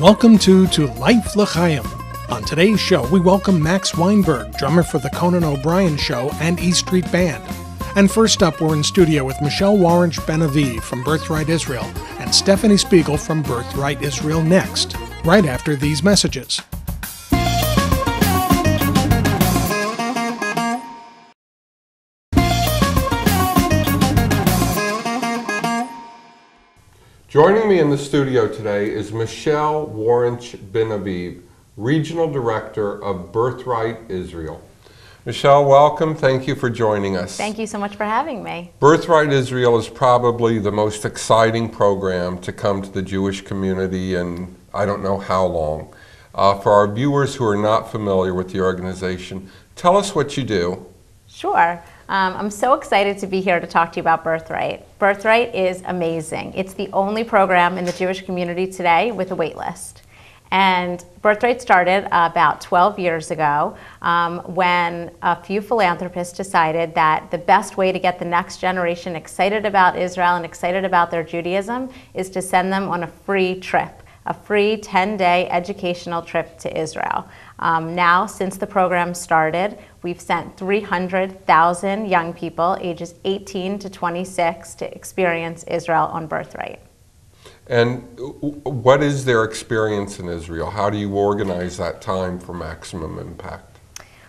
Welcome to Life L'Chaim. On today's show, we welcome Max Weinberg, drummer for the Conan O'Brien Show and E Street Band. And first up, we're in studio with Michelle Warrench Ben Aviv from Birthright Israel and Stephanie Spiegel from Birthright Israel next, right after these messages. Joining me in the studio today is Michelle Warrench Ben Aviv, Regional Director of Birthright Israel. Michelle, welcome. Thank you for joining us. Thank you so much for having me. Birthright Israel is probably the most exciting program to come to the Jewish community in I don't know how long. For our viewers who are not familiar with the organization, tell us what you do. Sure. I'm so excited to be here to talk to you about Birthright. Birthright is amazing. It's the only program in the Jewish community today with a wait list. And Birthright started about 12 years ago when a few philanthropists decided that the best way to get the next generation excited about Israel and excited about their Judaism is to send them on a free trip, a free 10-day educational trip to Israel. Now, since the program started, we've sent 300,000 young people ages 18 to 26 to experience Israel on Birthright. And what is their experience in Israel? How do you organize that time for maximum impact?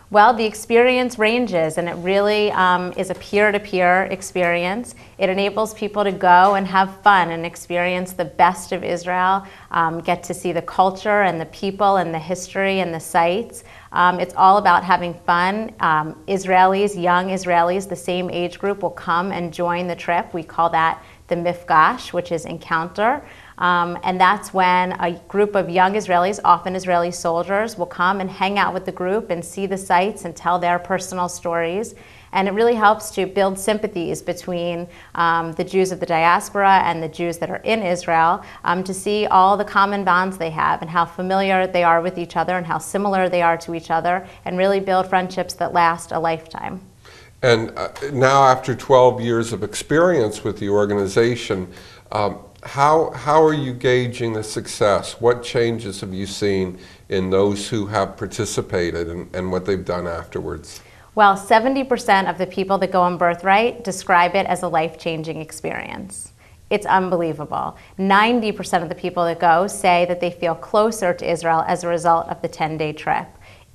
Well, the experience ranges, and it really is a peer-to-peer experience. It enables people to go and have fun and experience the best of Israel, get to see the culture and the people and the history and the sites. It's all about having fun. Israelis, young Israelis, the same age group, will come and join the trip. We call that the Mifgash, which is encounter. And that's when a group of young Israelis, often Israeli soldiers, will come and hang out with the group and see the sites and tell their personal stories. And it really helps to build sympathies between the Jews of the diaspora and the Jews that are in Israel to see all the common bonds they have and how familiar they are with each other and how similar they are to each other, and really build friendships that last a lifetime. And now, after 12 years of experience with the organization, how are you gauging the success? What changes have you seen in those who have participated and what they've done afterwards? Well, 70% of the people that go on Birthright describe it as a life-changing experience. It's unbelievable. 90% of the people that go say that they feel closer to Israel as a result of the 10-day trip.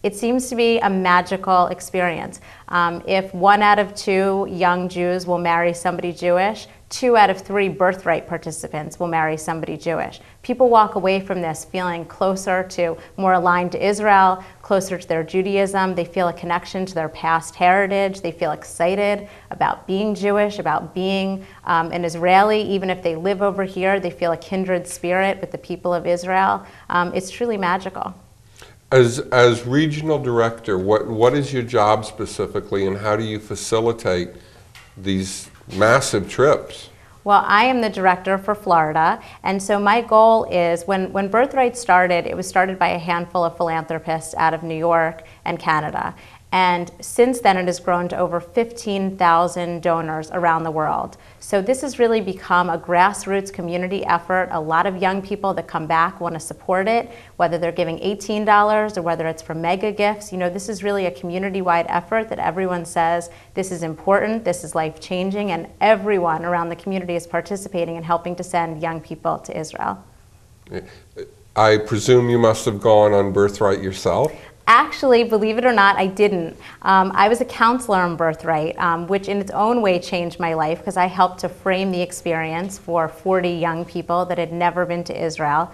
It seems to be a magical experience. If 1 out of 2 young Jews will marry somebody Jewish, 2 out of 3 Birthright participants will marry somebody Jewish. People walk away from this feeling closer to, more aligned to Israel, closer to their Judaism. They feel a connection to their past heritage. They feel excited about being Jewish, about being an Israeli. Even if they live over here, they feel a kindred spirit with the people of Israel. It's truly magical. As regional director, what is your job specifically, and how do you facilitate these massive trips? Well, I am the director for Florida, and so my goal is, when Birthright started, it was started by a handful of philanthropists out of New York and Canada. And since then, it has grown to over 15,000 donors around the world. So this has really become a grassroots community effort. A lot of young people that come back want to support it, whether they're giving $18 or whether it's for mega gifts. You know, this is really a community-wide effort that everyone says this is important, this is life-changing, and everyone around the community is participating in helping to send young people to Israel. I presume you must have gone on Birthright yourself? Actually, believe it or not, I didn't. I was a counselor on Birthright, which in its own way changed my life because I helped to frame the experience for 40 young people that had never been to Israel.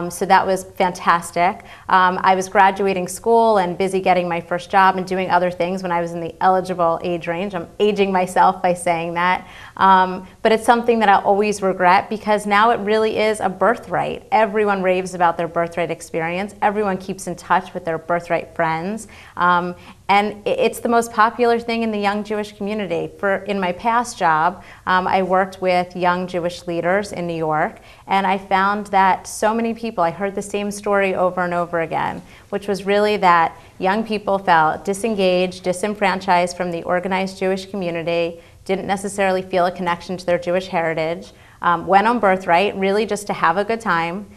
So that was fantastic. I was graduating school and busy getting my first job and doing other things when I was in the eligible age range. I'm aging myself by saying that. But it's something that I always regret because now it really is a birthright. Everyone raves about their Birthright experience. Everyone keeps in touch with their Birthright friends. And it's the most popular thing in the young Jewish community. In my past job, I worked with young Jewish leaders in New York, and I found that so many people, I heard the same story over and over again, which was really that young people felt disengaged, disenfranchised from the organized Jewish community, didn't necessarily feel a connection to their Jewish heritage, went on Birthright really just to have a good time,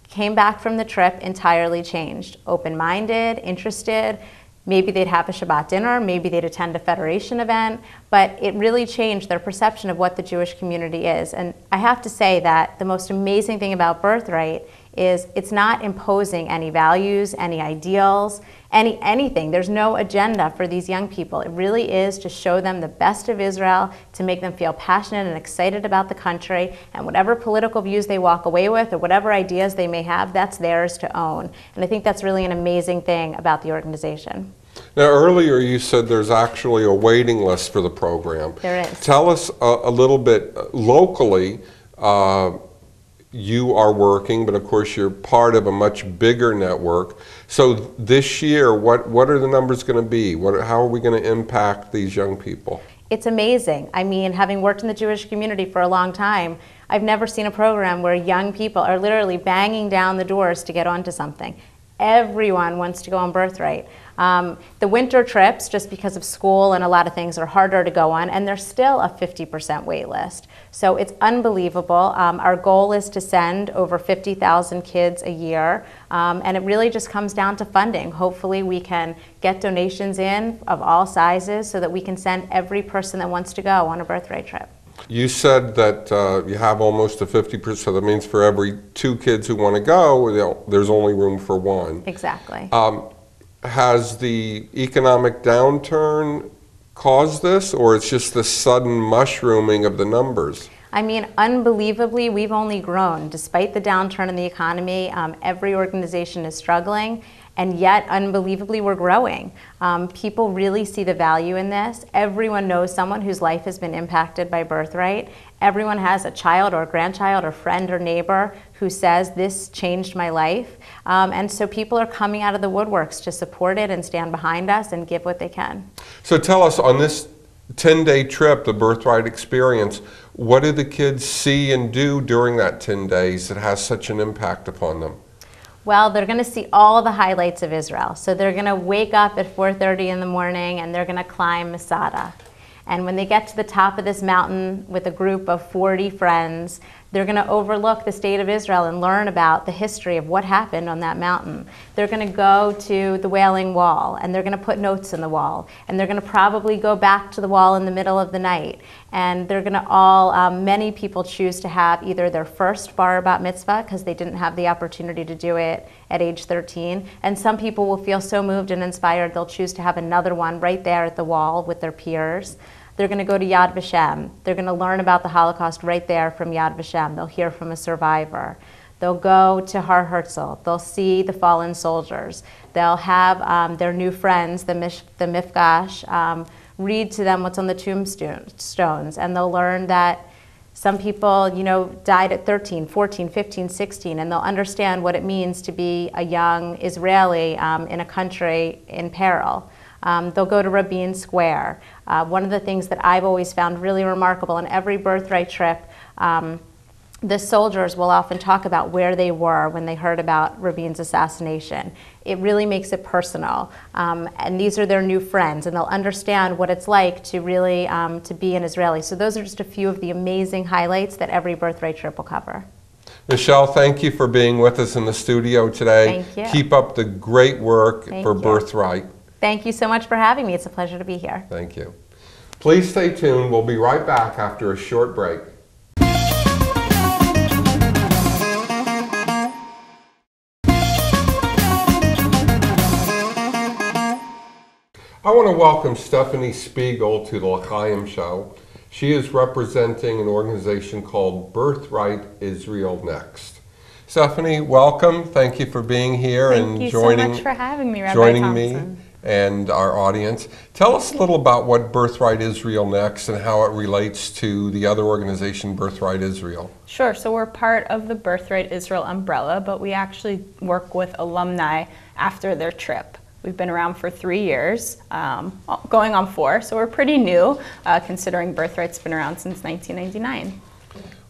came back from the trip entirely changed, open-minded, interested. Maybe they'd have a Shabbat dinner, maybe they'd attend a Federation event, but it really changed their perception of what the Jewish community is. And I have to say that the most amazing thing about Birthright is it's not imposing any values, any ideals, anything. There's no agenda for these young people. It really is to show them the best of Israel, to make them feel passionate and excited about the country, and whatever political views they walk away with or whatever ideas they may have, that's theirs to own. And I think that's really an amazing thing about the organization. Now, earlier you said there's actually a waiting list for the program. There is. Tell us a little bit locally. You are working, but of course you're part of a much bigger network. So this year, what are the numbers going to be? How are we going to impact these young people? It's amazing. I mean, having worked in the Jewish community for a long time, I've never seen a program where young people are literally banging down the doors to get onto something. Everyone wants to go on Birthright. The winter trips, just because of school and a lot of things, are harder to go on, and there's still a 50% wait list. So it's unbelievable. Our goal is to send over 50,000 kids a year, and it really just comes down to funding. Hopefully we can get donations in of all sizes so that we can send every person that wants to go on a Birthright trip. You said that you have almost a 50%, so that means for every 2 kids who want to go, there's only room for 1. Exactly. Has the economic downturn caused this, or it's just the sudden mushrooming of the numbers? I mean, unbelievably, we've only grown. Despite the downturn in the economy, every organization is struggling, and yet, unbelievably, we're growing. People really see the value in this. Everyone knows someone whose life has been impacted by Birthright. Everyone has a child or a grandchild or friend or neighbor who says, this changed my life. And so people are coming out of the woodworks to support it and stand behind us and give what they can. So tell us, on this 10-day trip, the Birthright experience, what do the kids see and do during that 10 days that has such an impact upon them? Well, they're going to see all the highlights of Israel. So they're going to wake up at 4:30 in the morning and they're going to climb Masada. And when they get to the top of this mountain with a group of 40 friends, they're going to overlook the state of Israel and learn about the history of what happened on that mountain. They're going to go to the Wailing Wall, and they're going to put notes in the wall. And they're going to probably go back to the wall in the middle of the night. And they're going to all, many people choose to have either their first bar bat mitzvah, because they didn't have the opportunity to do it at age 13. And some people will feel so moved and inspired, they'll choose to have another one right there at the wall with their peers. They're going to go to Yad Vashem. They're going to learn about the Holocaust right there from Yad Vashem. They'll hear from a survivor. They'll go to Har Herzl. They'll see the fallen soldiers. They'll have their new friends, the Mifgash, read to them what's on the tombstones. And they'll learn that some people, died at 13, 14, 15, 16, and they'll understand what it means to be a young Israeli in a country in peril. They'll go to Rabin Square. One of the things that I've always found really remarkable on every Birthright trip, the soldiers will often talk about where they were when they heard about Rabin's assassination. It really makes it personal. And these are their new friends, and they'll understand what it's like to really to be an Israeli. So those are just a few of the amazing highlights that every Birthright trip will cover. Michelle, thank you for being with us in the studio today. Thank you. Keep up the great work for Birthright. Thank you so much for having me. It's a pleasure to be here. Thank you. Please stay tuned. We'll be right back after a short break. I want to welcome Stephanie Spiegel to the L'chaim Show. She is representing an organization called Birthright Israel Next. Stephanie, welcome. Thank you for being here and joining so much for having me, Rabbi joining Thompson. me and our audience. Tell us a little about what Birthright Israel Next and how it relates to the other organization, Birthright Israel. Sure, so we're part of the Birthright Israel umbrella, but we actually work with alumni after their trip. We've been around for 3 years, going on 4, so we're pretty new, considering Birthright's been around since 1999.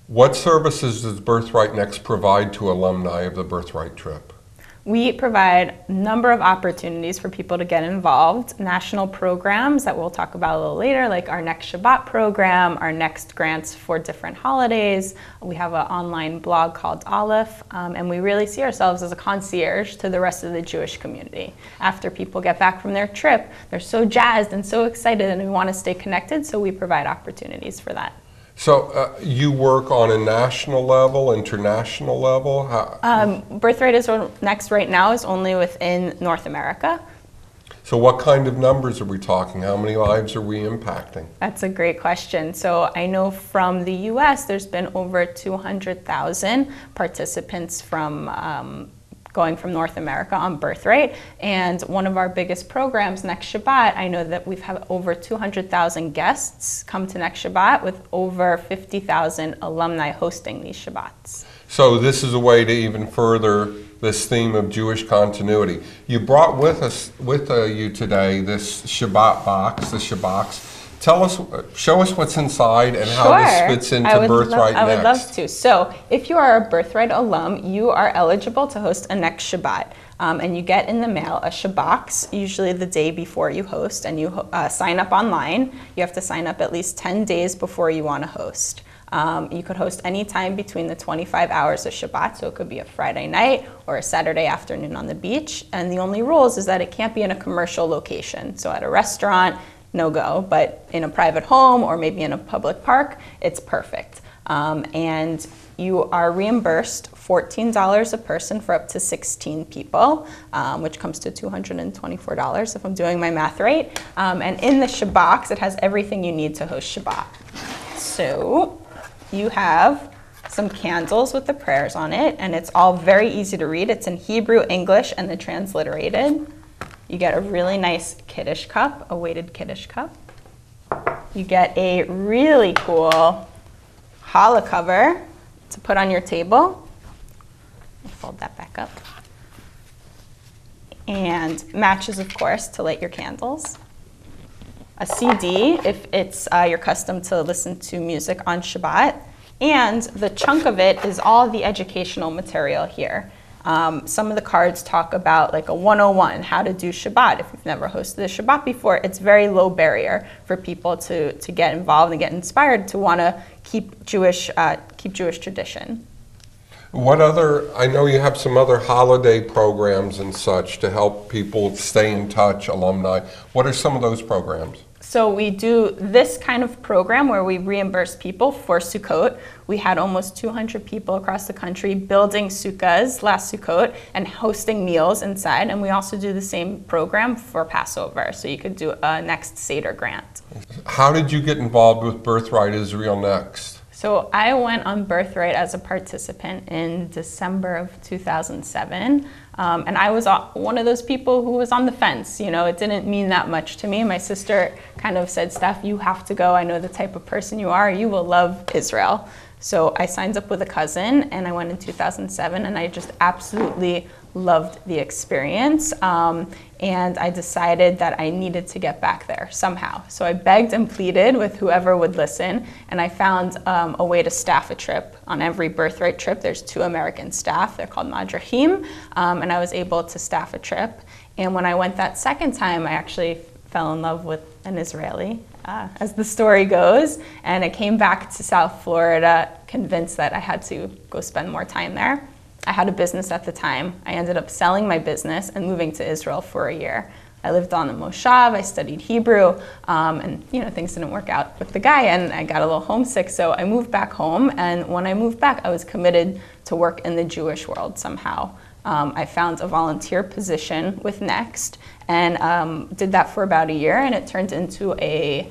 What services does Birthright Next provide to alumni of the Birthright trip? We provide a number of opportunities for people to get involved. National programs that we'll talk about a little later, like our Next Shabbat program, our Next grants for different holidays. We have an online blog called Aleph, and we really see ourselves as a concierge to the rest of the Jewish community. After people get back from their trip, they're so jazzed and so excited, and we want to stay connected, so we provide opportunities for that. So you work on a national level, international level? Birthright Israel Next right now is only within North America. So what kind of numbers are we talking? How many lives are we impacting? That's a great question. So I know from the US there's been over 200,000 participants from going from North America on Birthright. And one of our biggest programs, Next Shabbat, I know that we've had over 200,000 guests come to Next Shabbat, with over 50,000 alumni hosting these Shabbats. So this is a way to even further this theme of Jewish continuity. You brought with you today this Shabbat box, the Shabbats. Show us what's inside and how this fits into Birthright Next. I would love to. So if you are a Birthright alum, you are eligible to host a Next Shabbat. And you get in the mail a Shabbox, usually the day before you host, and you sign up online. You have to sign up at least 10 days before you want to host. You could host any time between the 25 hours of Shabbat, so it could be a Friday night or a Saturday afternoon on the beach. And the only rules is that it can't be in a commercial location. So at a restaurant, no go, but in a private home or maybe in a public park, it's perfect. And you are reimbursed $14 a person for up to 16 people, which comes to $224 if I'm doing my math right. And in the Shabbox, it has everything you need to host Shabbat. So you have some candles with the prayers on it, and it's all very easy to read. It's in Hebrew, English, and the transliterated. You get a really nice Kiddush cup, a weighted Kiddush cup. You get a really cool challah cover to put on your table. I'll fold that back up. And matches, of course, to light your candles. A CD, if it's you're accustomed to listen to music on Shabbat. And the chunk of it is all the educational material here. Some of the cards talk about like a 101, how to do Shabbat. If you've never hosted a Shabbat before, it's very low barrier for people to get involved and get inspired to want to keep Jewish tradition. What other, I know you have some other holiday programs and such to help people stay in touch, alumni. What are some of those programs? So we do this kind of program where we reimburse people for Sukkot. We had almost 200 people across the country building sukkahs last Sukkot and hosting meals inside. And we also do the same program for Passover. So you could do a Next Seder grant. How did you get involved with Birthright Israel Next? So I went on Birthright as a participant in December of 2007. And I was one of those people who was on the fence. You know, it didn't mean that much to me. My sister kind of said, Steph, you have to go. I know the type of person you are. You will love Israel. So I signed up with a cousin, and I went in 2007, and I just absolutely loved the experience. And I decided that I needed to get back there somehow. So I begged and pleaded with whoever would listen, and I found a way to staff a trip. On every Birthright trip, there's 2 American staff. They're called madrachim, and I was able to staff a trip. And when I went that second time, I actually fell in love with an Israeli, as the story goes, and I came back to South Florida convinced that I had to go spend more time there. I had a business at the time. I ended up selling my business and moving to Israel for a year. I lived on a moshav, I studied Hebrew, and things didn't work out with the guy, and I got a little homesick, so I moved back home, and when I moved back, I was committed to work in the Jewish world somehow. I found a volunteer position with Next, and did that for about a year, and it turned into a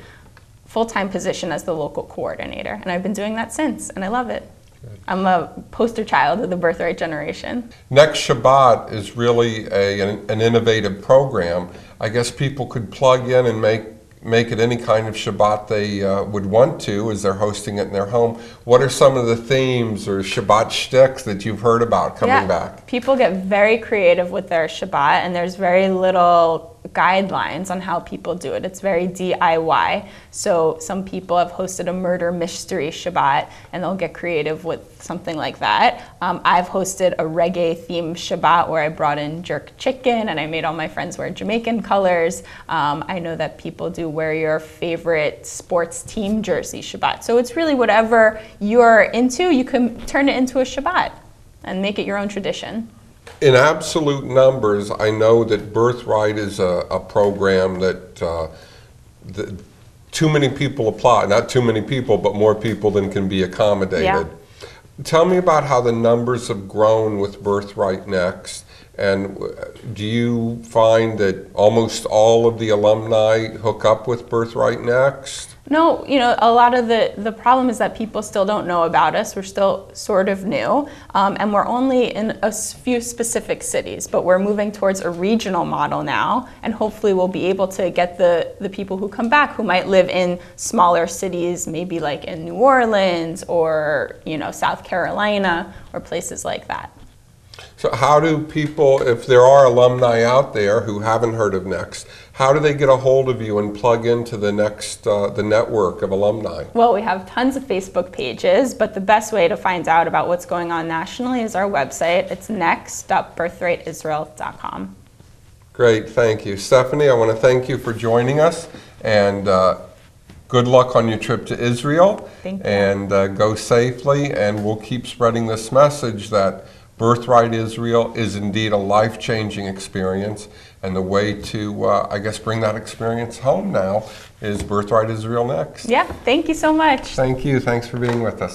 full-time position as the local coordinator, and I've been doing that since, and I love it. Good. I'm a poster child of the Birthright generation. Next Shabbat is really an innovative program. I guess people could plug in and make it any kind of Shabbat they would want to as they're hosting it in their home. What are some of the themes or Shabbat shticks that you've heard about coming back? People get very creative with their Shabbat, and there's very little guidelines on how people do it. It's very DIY. So some people have hosted a murder mystery Shabbat, and they'll get creative with something like that. I've hosted a reggae themed Shabbat where I brought in jerk chicken and I made all my friends wear Jamaican colors. I know that people do wear your favorite sports team jersey Shabbat. So it's really whatever you're into, you can turn it into a Shabbat and make it your own tradition. In absolute numbers, I know that Birthright is a program that too many people apply. Not too many people, but more people than can be accommodated. Yeah. Tell me about how the numbers have grown with Birthright Next. And do you find that almost all of the alumni hook up with Birthright Next? No, you know, a lot of the problem is that people still don't know about us. We're still sort of new, and we're only in a few specific cities, but we're moving towards a regional model now, and hopefully we'll be able to get the people who come back who might live in smaller cities, maybe like in New Orleans or, you know, South Carolina or places like that. So how do people, if there are alumni out there who haven't heard of Next, how do they get a hold of you and plug into the Next, the network of alumni? Well, we have tons of Facebook pages, but the best way to find out about what's going on nationally is our website. It's next.birthrightisrael.com. Great, thank you. Stephanie, I want to thank you for joining us, and good luck on your trip to Israel. Thank you. And go safely, and we'll keep spreading this message that Birthright Israel is indeed a life-changing experience, and the way to, I guess, bring that experience home now is Birthright Israel Next. Yeah, thank you so much. Thank you. Thanks for being with us.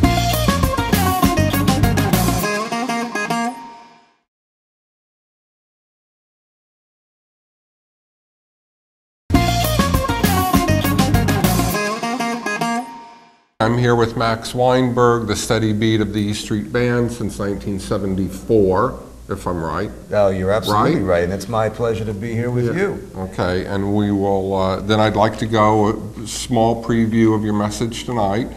I'm here with Max Weinberg, the steady beat of the E Street Band since 1974, if I'm right. Oh, you're absolutely right, and it's my pleasure to be here with you. Okay, and we will, then I'd like to go a small preview of your message tonight,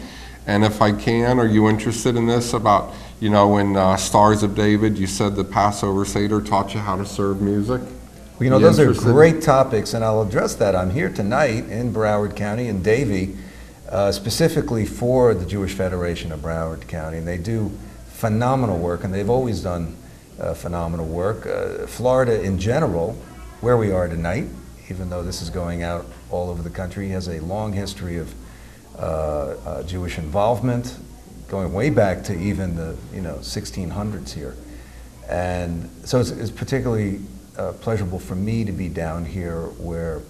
and if I can, are you interested in this about, you know, in Stars of David, you said the Passover Seder taught you how to serve music? Well, you know, those are great topics, and I'll address that. I'm here tonight in Broward County, in Davie, specifically for the Jewish Federation of Broward County, and they do phenomenal work, and they've always done phenomenal work. Florida in general, where we are tonight, even though this is going out all over the country, has a long history of Jewish involvement, going way back to even the 1600s here. And so it's particularly pleasurable for me to be down here where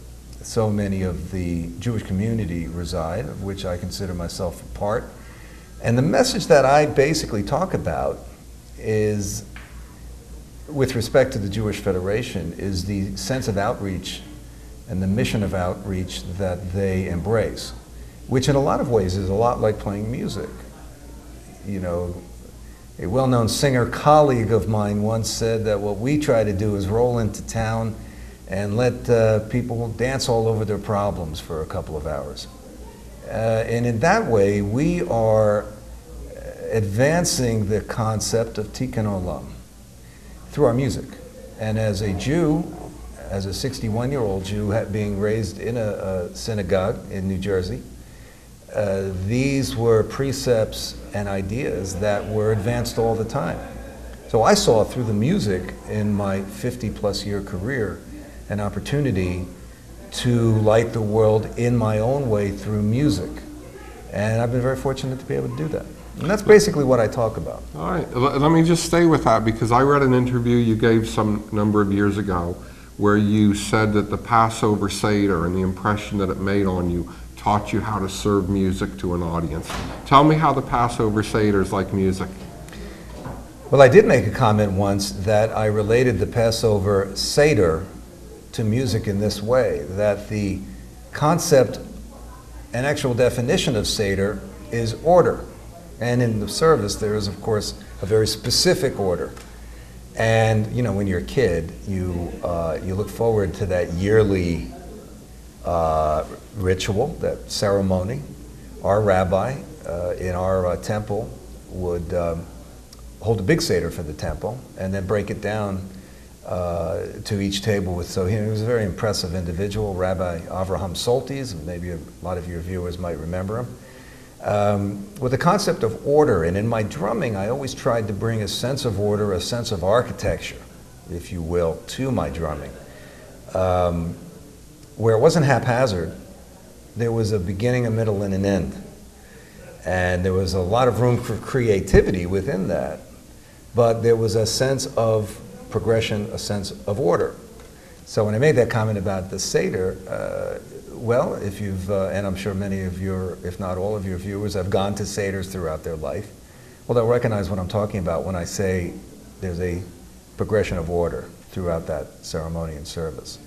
so many of the Jewish community reside, of which I consider myself a part. And the message that I basically talk about is, with respect to the Jewish Federation, is the sense of outreach and the mission of outreach that they embrace, which in a lot of ways is a lot like playing music. You know, a well-known singer colleague of mine once said that what we try to do is roll into town and let people dance all over their problems for a couple of hours. And in that way, we are advancing the concept of Tikkun Olam through our music. And as a Jew, as a 61-year-old Jew being raised in a synagogue in New Jersey, these were precepts and ideas that were advanced all the time. So I saw through the music in my 50-plus year career an opportunity to light the world in my own way through music. And I've been very fortunate to be able to do that. And that's basically what I talk about. All right, let me just stay with that, because I read an interview you gave some number of years ago where you said that the Passover Seder and the impression that it made on you taught you how to serve music to an audience. Tell me how the Passover Seder is like music. Well, I did make a comment once that I related the Passover Seder to music in this way, that the concept and actual definition of Seder is order. And in the service, there is, of course, a very specific order. And, you know, when you're a kid, you look forward to that yearly ritual, that ceremony. Our rabbi in our temple would hold a big Seder for the temple and then break it down to each table with, so he was a very impressive individual, Rabbi Avraham Soltis, maybe a lot of your viewers might remember him, with the concept of order. And in my drumming, I always tried to bring a sense of order, a sense of architecture, if you will, to my drumming, where it wasn't haphazard. There was a beginning, a middle, and an end. And there was a lot of room for creativity within that. But there was a sense of progression, a sense of order. So when I made that comment about the Seder, well, if you've, and I'm sure many of your, if not all of your viewers have gone to Seders throughout their life, well, they'll recognize what I'm talking about when I say there's a progression of order throughout that ceremony and service.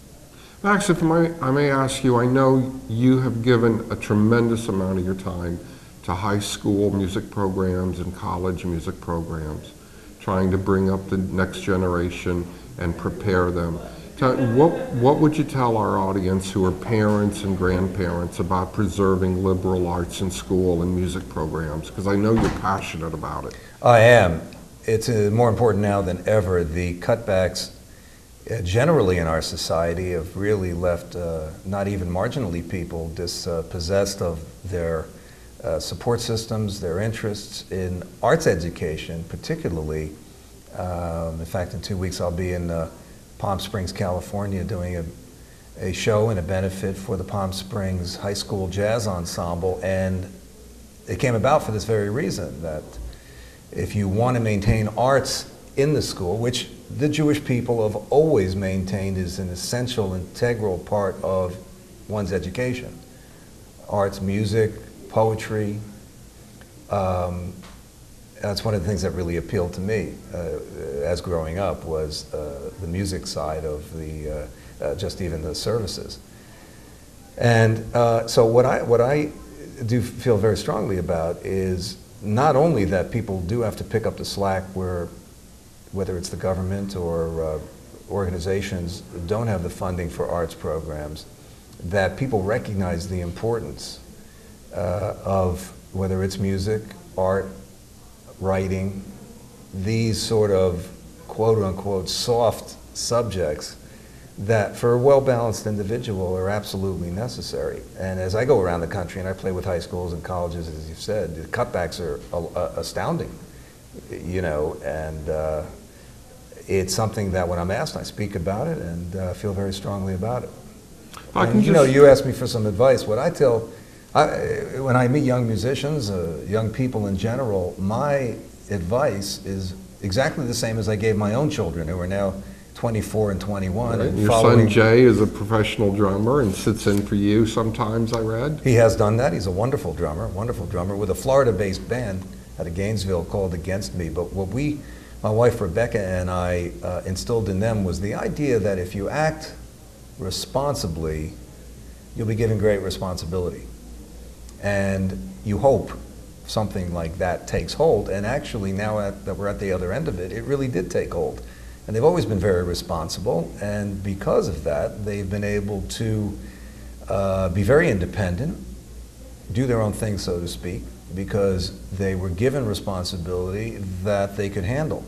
Max, if I may ask you, I know you have given a tremendous amount of your time to high school music programs and college music programs, trying to bring up the next generation and prepare them. What would you tell our audience who are parents and grandparents about preserving liberal arts in school and music programs? Because I know you're passionate about it. I am. It's more important now than ever. The cutbacks generally in our society have really left not even marginally people dispossessed of their support systems, their interests in arts education, particularly. In fact, in 2 weeks I'll be in Palm Springs, California, doing a show and a benefit for the Palm Springs High School Jazz Ensemble, and it came about for this very reason, that if you want to maintain arts in the school, which the Jewish people have always maintained is an essential, integral part of one's education. Arts, music, poetry. That's one of the things that really appealed to me as growing up, was the music side of the, just even the services. And so what I do feel very strongly about is not only that people do have to pick up the slack where, whether it's the government or organizations don't have the funding for arts programs, that people recognize the importance of whether it's music, art, writing, these sort of quote-unquote soft subjects that for a well-balanced individual are absolutely necessary. And as I go around the country and I play with high schools and colleges, as you've said, the cutbacks are astounding, you know, and it's something that when I'm asked, I speak about it and feel very strongly about it. And, you know, you asked me for some advice. What I tell, when I meet young musicians, young people in general, my advice is exactly the same as I gave my own children, who are now 24 and 21. Right. And your son Jay is a professional drummer and sits in for you sometimes, I read. He has done that. He's a wonderful drummer with a Florida-based band out of Gainesville called Against Me. But what my wife Rebecca and I instilled in them was the idea that if you act responsibly, you'll be given great responsibility. And you hope something like that takes hold. And actually now that we're at the other end of it, it really did take hold. And they've always been very responsible, and because of that, they've been able to be very independent, do their own thing, so to speak, because they were given responsibility that they could handle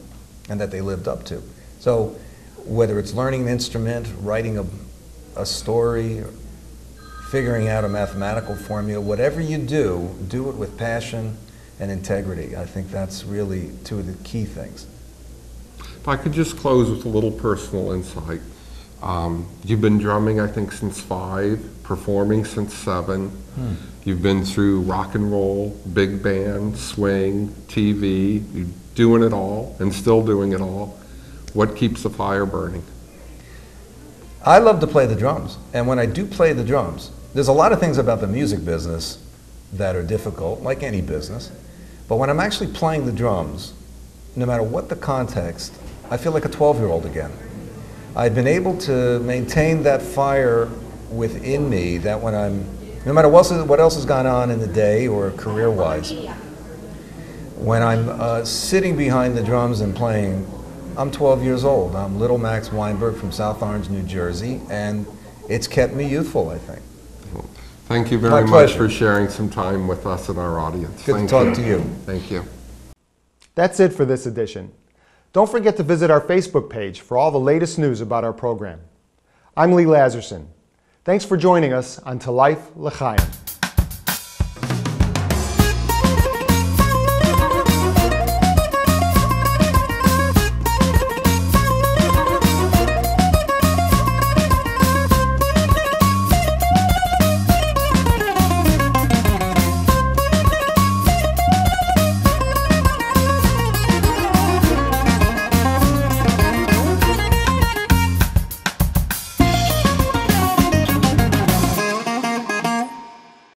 and that they lived up to. So whether it's learning an instrument, writing a story, figuring out a mathematical formula, whatever you do it with passion and integrity. I think that's really two of the key things. If I could just close with a little personal insight. You've been drumming, I think, since 5, performing since 7. You've been through rock and roll, big band, swing, TV. You're doing it all and still doing it all. What keeps the fire burning? I love to play the drums. And when I do play the drums, there's a lot of things about the music business that are difficult, like any business. But when I'm actually playing the drums, no matter what the context, I feel like a 12-year-old again. I've been able to maintain that fire within me that when I'm, no matter what else has gone on in the day or career-wise, when I'm sitting behind the drums and playing, I'm 12 years old. I'm little Max Weinberg from South Orange, New Jersey, and it's kept me youthful, I think. Thank you very much for sharing some time with us and our audience. Good to talk to you. Thank you. That's it for this edition. Don't forget to visit our Facebook page for all the latest news about our program. I'm Lee Lazarson. Thanks for joining us on To Life L'Chaim.